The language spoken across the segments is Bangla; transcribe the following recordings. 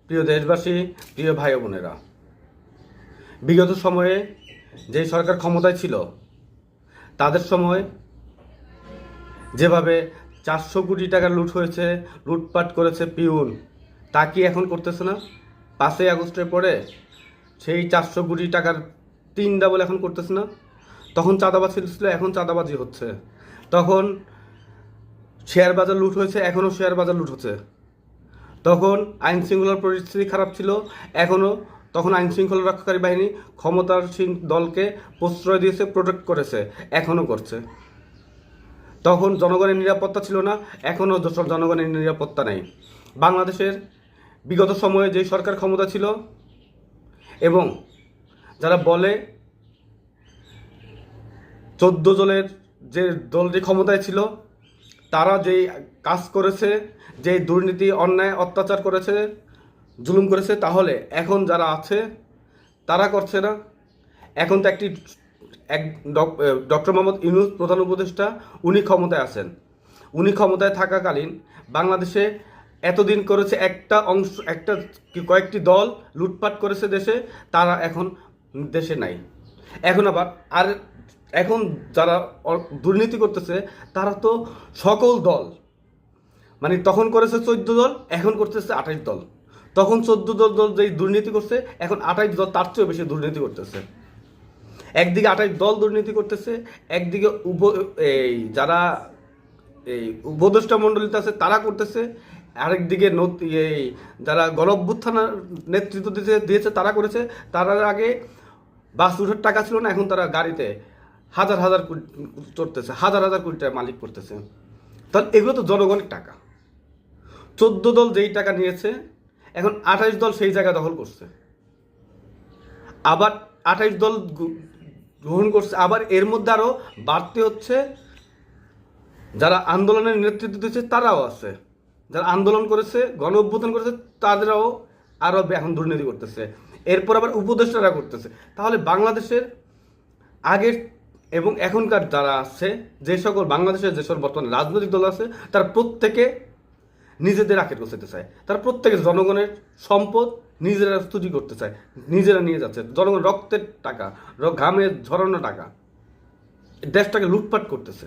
প্রিয় দেশবাসী, প্রিয় ভাই বোনেরা, বিগত সময়ে যে সরকার ক্ষমতায় ছিল তাদের সময় যেভাবে 400 কোটি টাকা লুট হয়েছে, লুটপাট করেছে পিউন, তা কি এখন করতেছে না? 5ই আগস্টের পরে সেই 400 কোটি টাকার 3 ডাবল এখন করতেছে না? তখন চাঁদাবাজি ছিল, এখন চাঁদাবাজি হচ্ছে। তখন শেয়ার বাজার লুট হয়েছে, এখনও শেয়ার বাজার লুট হচ্ছে। তখন আইন শৃঙ্খলার পরিস্থিতি খারাপ ছিল, এখনও তখন আইন শৃঙ্খলা রক্ষাকারী বাহিনী ক্ষমতাসীন দলকে প্রশ্রয় দিয়েছে, প্রোটেক্ট করেছে, এখনও করছে। তখন জনগণের নিরাপত্তা ছিল না, এখনও জনগণের নিরাপত্তা নেই। বাংলাদেশের বিগত সময়ে যে সরকার ক্ষমতা ছিল এবং যারা বলে 14 দলের যে দলটি ক্ষমতায় ছিল তারা যেই কাজ করেছে, যে দুর্নীতি, অন্যায়, অত্যাচার করেছে, জুলুম করেছে, তাহলে এখন যারা আছে তারা করছে না। এখন তো ডক্টর মোহাম্মদ ইউনূস প্রধান উপদেষ্টা, উনি ক্ষমতায় আছেন। উনি ক্ষমতায় থাকাকালীন বাংলাদেশে এতদিন করেছে কয়েকটি দল লুটপাট করেছে দেশে, তারা এখন দেশে নাই। এখন আবার এখন যারা দুর্নীতি করতেছে তারা তো সকল দল, মানে তখন করেছে 14 দল, এখন করতেছে 28 দল। তখন 14 দল যেই দুর্নীতি করছে, এখন 28 দল তার চেয়েও বেশি দুর্নীতি করতেছে। একদিকে 28 দল দুর্নীতি করতেছে, একদিকে যারা উপদেষ্টা মণ্ডলীতে আছে তারা করতেছে, আরেকদিকে যারা গণ অভ্যুত্থানের নেতৃত্ব দিয়েছে তারা করেছে। তারা আগে বাস উঠার টাকা ছিল না, এখন তারা গাড়িতে হাজার হাজার চড়তেছে, হাজার হাজার কোটি টাকা মালিক করতেছে। তাহলে এগুলো তো জনগণের টাকা। 14 দল যেই টাকা নিয়েছে, এখন 28 দল সেই জায়গা দখল করছে, আবার 28 দল গ্রহণ করছে। আবার এর মধ্যে আরও বাড়তে হচ্ছে, যারা আন্দোলনের নেতৃত্ব দিচ্ছে তারাও আছে, যারা আন্দোলন করেছে, গণ অভ্যুত্থান করেছে, তাদেরও আরও এখন দুর্নীতি করতেছে। এরপর আবার উপদেষ্টারা করতেছে। তাহলে বাংলাদেশের আগের এবং এখনকার যারা আছে, যে সকল বাংলাদেশের যে সকল বর্তমানে রাজনৈতিক দল আছে, তারা প্রত্যেকে নিজেদের আখের গোছাতে চায়। তারা প্রত্যেকে জনগণের সম্পদ নিজেরা চুরি করতে চায়, নিজেরা নিয়ে যাচ্ছে। জনগণ রক্তের টাকা, ঘামে ঝরানো টাকা দেশটাকে লুটপাট করতেছে।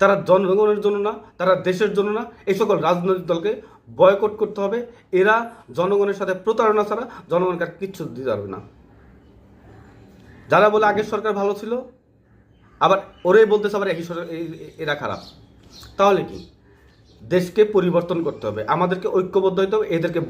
তারা জনগণের জন্য না, তারা দেশের জন্য না। এই সকল রাজনৈতিক দলকে বয়কট করতে হবে। এরা জনগণের সাথে প্রতারণা ছাড়া জনগণকে আর কিচ্ছু দিতে পারবে না। যারা বলে আগের সরকার ভালো ছিল, আবার ওরাই বলতেছে আবার একই সরকার এরা খারাপ। তাহলে কি? দেশকে পরিবর্তন করতে হবে, আমাদেরকে ঐক্যবদ্ধ হতে হবে, এদেরকে